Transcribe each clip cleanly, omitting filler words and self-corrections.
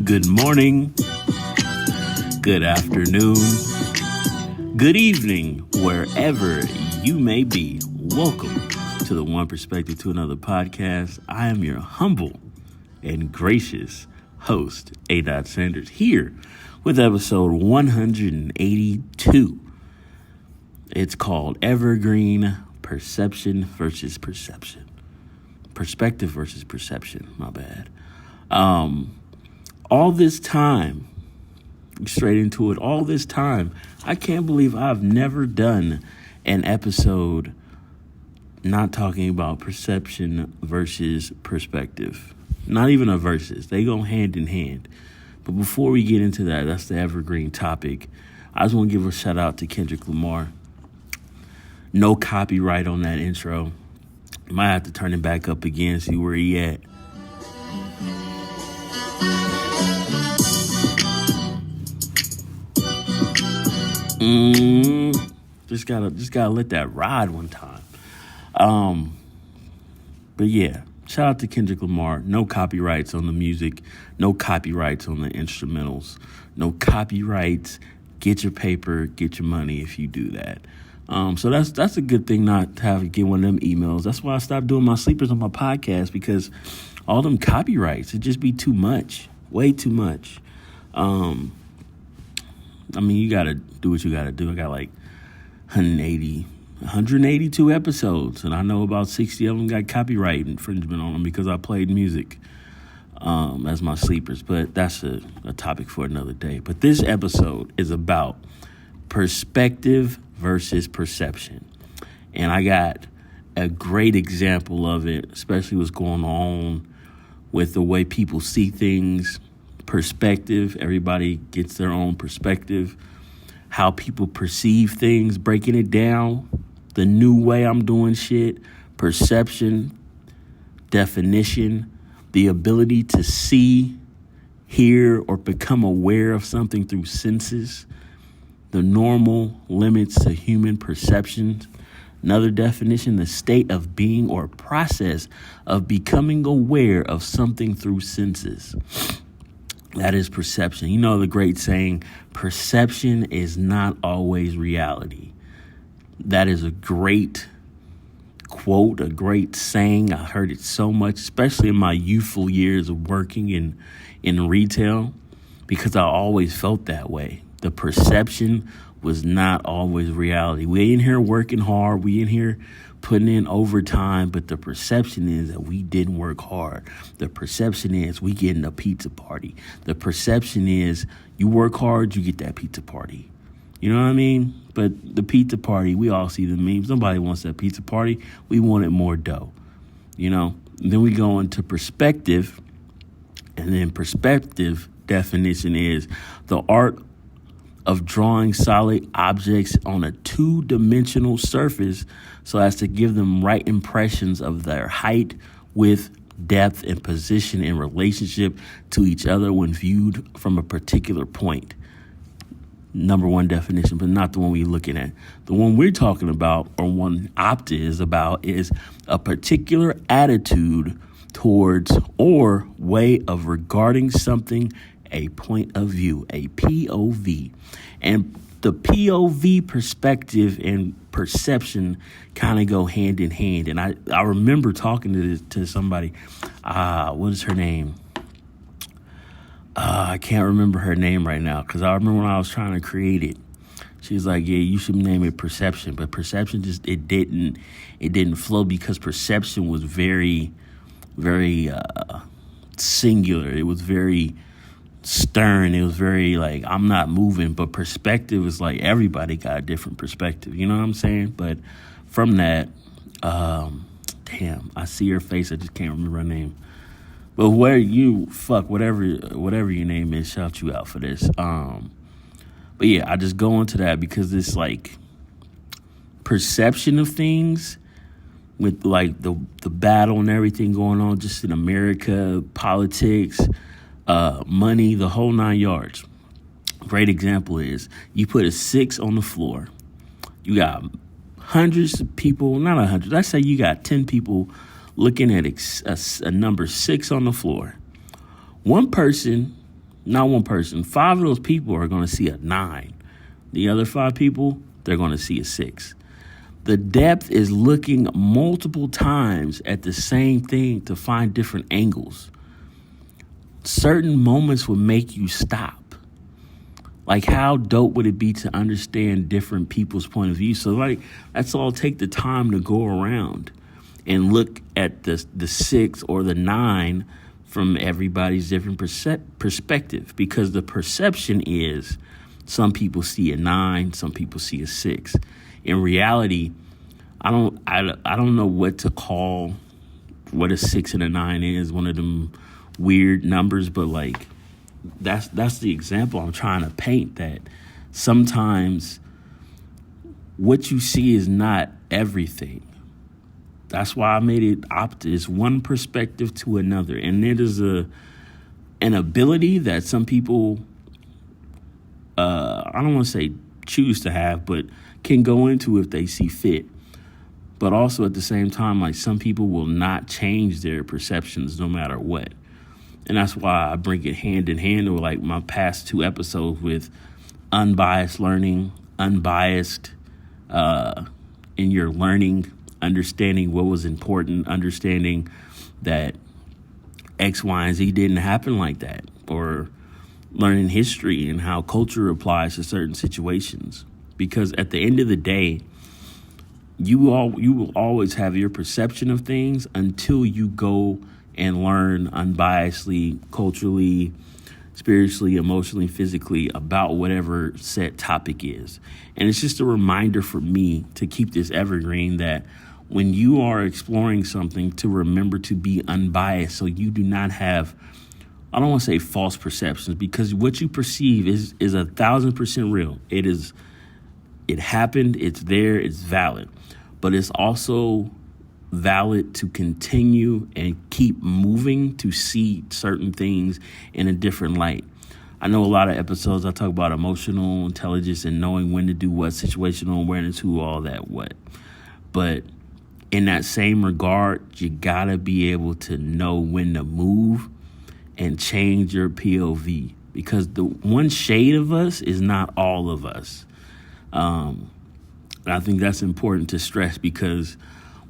Good morning, good afternoon, good evening, wherever you may be. Welcome to the One Perspective to Another podcast. I am your humble and gracious host, A. Sanders, here with episode 182. It's called Evergreen, Perception versus Perception. Perspective versus perception, my bad. All this time, straight into it, all this time, I can't believe I've never done an episode not talking about perception versus perspective. Not even a versus. They go hand in hand. But before we get into that, that's the evergreen topic. I just want to give a shout out to Kendrick Lamar. No copyright on that intro. Might have to turn it back up again, see where he at. Just gotta let that ride one time. But yeah, shout out to Kendrick Lamar. No copyrights on the music, no copyrights on the instrumentals, no copyrights. Get your paper, get your money if you do that. So that's a good thing not to have to get one of them emails. That's why I stopped doing my sleepers on my podcast, because all them copyrights, it'd just be too much, way too much. I mean, you got to do what you got to do. I got like 182 episodes, and I know about 60 of them got copyright infringement on them because I played music as my sleepers. But that's a topic for another day. But this episode is about perspective versus perception. And I got a great example of it, especially what's going on with the way people see things. Perspective, everybody gets their own perspective. How people perceive things, breaking it down. The new way I'm doing shit. Perception, definition, the ability to see, hear, or become aware of something through senses. The normal limits to human perceptions. Another definition, the state of being or process of becoming aware of something through senses. That is perception. You know the great saying, perception is not always reality. That is a great quote, a great saying. I heard it so much, especially in my youthful years of working in retail, because I always felt that way. The perception was not always reality. We in here working hard. We in here putting in overtime, but the perception is that we didn't work hard. The perception is we getting a pizza party. The perception is you work hard, you get that pizza party. You know what I mean? But the pizza party, we all see the memes. Nobody wants that pizza party. We wanted more dough. You know? And then we go into perspective, and then perspective definition is the art of drawing solid objects on a two-dimensional surface so as to give them right impressions of their height, width, depth, and position in relationship to each other when viewed from a particular point. Number one definition, but not the one we're looking at. The one we're talking about, or one Opta is about, is a particular attitude towards or way of regarding something, a point of view, a POV. And the POV perspective and perception kind of go hand in hand. And I remember talking to somebody, what is her name? I can't remember her name right now, because I remember when I was trying to create it. She's like, yeah, you should name it perception. But perception just, it didn't flow, because perception was very, very singular. It was very stern. It was very like, I'm not moving. But perspective is like, everybody got a different perspective. You know what I'm saying? But from that, damn, I see her face. I just can't remember her name. But whatever your name is, shout you out for this. But yeah, I just go into that because it's like perception of things with like the battle and everything going on just in America, politics, money, the whole 9 yards. Great example is you put a 6 on the floor. You got hundreds of people, not 100. Let's say you got 10 people looking at a number 6 on the floor. One person Not one person. 5 of those people are going to see a 9. The other 5 people, they're going to see a 6. The depth is looking multiple times at the same thing to find different angles. Certain moments will make you stop. Like, how dope would it be to understand different people's point of view? So, like, that's all take the time to go around and look at the 6 or the 9 from everybody's different perspective. Because the perception is some people see a 9, some people see a 6. In reality, I don't know what to call what a 6 and a 9 is. One of them weird numbers, but like that's the example I'm trying to paint, that sometimes what you see is not everything. That's why I made it Opta. It's one perspective to another, and it is an ability that some people I don't want to say choose to have, but can go into if they see fit. But also at the same time, like, some people will not change their perceptions no matter what. And that's why I bring it hand in hand with like my past 2 episodes with unbiased learning, unbiased in your learning, understanding what was important, understanding that X, Y, and Z didn't happen like that, or learning history and how culture applies to certain situations. Because at the end of the day, you will always have your perception of things until you go and learn unbiasedly, culturally, spiritually, emotionally, physically about whatever set topic is. And it's just a reminder for me to keep this evergreen, that when you are exploring something, to remember to be unbiased, so you do not have, I don't want to say false perceptions, because what you perceive is 1,000% real. It happened, it's there, it's valid. But it's also valid to continue and keep moving to see certain things in a different light. I know a lot of episodes I talk about emotional intelligence and knowing when to do what, situational awareness, who, all that, what. But in that same regard, you gotta be able to know when to move and change your POV, because the one shade of us is not all of us. And I think that's important to stress, because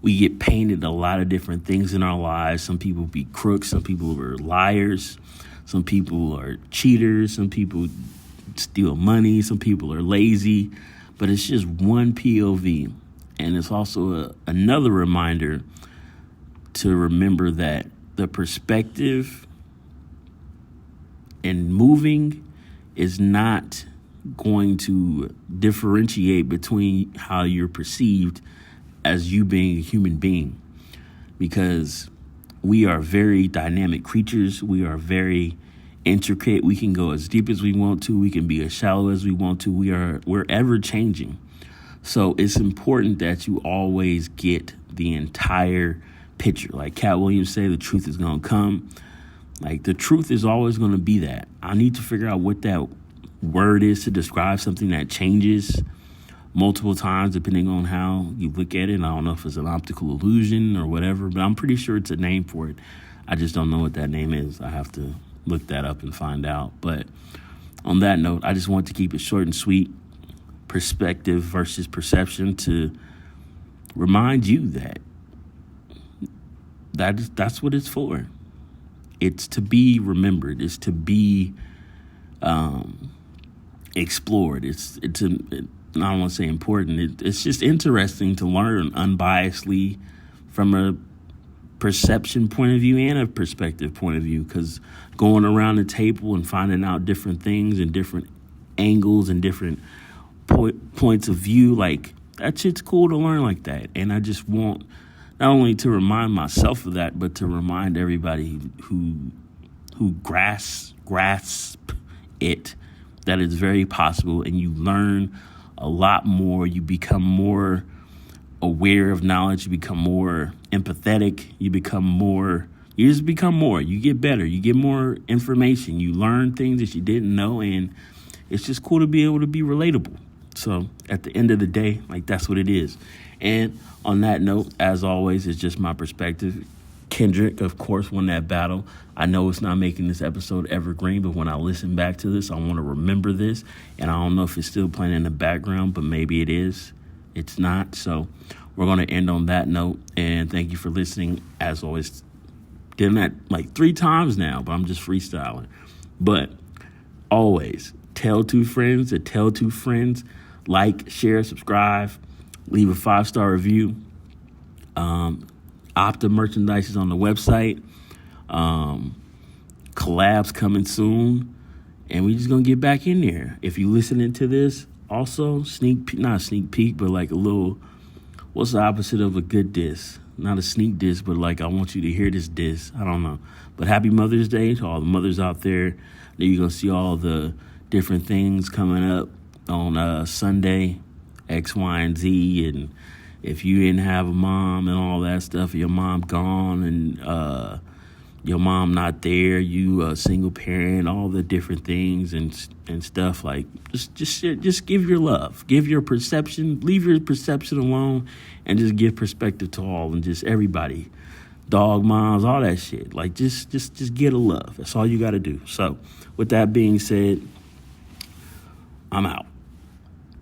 we get painted a lot of different things in our lives. Some people be crooks, some people are liars, some people are cheaters, some people steal money, some people are lazy, but it's just one POV. And it's also another reminder to remember that the perspective and moving is not going to differentiate between how you're perceived as you being a human being, because we are very dynamic creatures. We are very intricate. We can go as deep as we want to. We can be as shallow as we want to. We're ever changing. So it's important that you always get the entire picture. Like Cat Williams say, the truth is going to come. Like, the truth is always going to be that. I need to figure out what that word is to describe something that changes multiple times depending on how you look at it. And I don't know if it's an optical illusion or whatever, but I'm pretty sure it's a name for it. I just don't know what that name is. I have to look that up and find out. But on that note, I just want to keep it short and sweet. Perspective versus perception, to remind you that's what it's for. It's to be remembered. It's to be explored. I don't want to say important. It's just interesting to learn unbiasedly from a perception point of view and a perspective point of view, because going around the table and finding out different things and different angles and different points of view, like, that shit's cool to learn like that. And I just want not only to remind myself of that, but to remind everybody who grasp it, that it's very possible, and you learn a lot more. You become more aware of knowledge. You become more empathetic. You just become more. You get better. You get more information. You learn things that you didn't know, and it's just cool to be able to be relatable. So at the end of the day, like, that's what it is. And on that note, as always, it's just my perspective. Kendrick, of course, won that battle. I know it's not making this episode evergreen, but when I listen back to this, I want to remember this. And I don't know if it's still playing in the background, but maybe it is. It's not. So we're going to end on that note. And thank you for listening. As always, did that like 3 times now, but I'm just freestyling. But always tell 2 friends to tell 2 friends. Like, share, subscribe, leave a 5-star review. Opta merchandise is on the website. Collabs coming soon. And we just going to get back in there. If you listening to this, also, not a sneak peek, but like a little, what's the opposite of a good diss? Not a sneak diss, but like I want you to hear this diss. I don't know. But happy Mother's Day to all the mothers out there. Then you're going to see all the different things coming up on Sunday, X, Y, and Z. And if you didn't have a mom and all that stuff, your mom gone and your mom not there, you a single parent, all the different things and stuff, like just give your love, give your perception, leave your perception alone, and just give perspective to all and just everybody, dog moms, all that shit. Like just get a love. That's all you got to do. So with that being said, I'm out.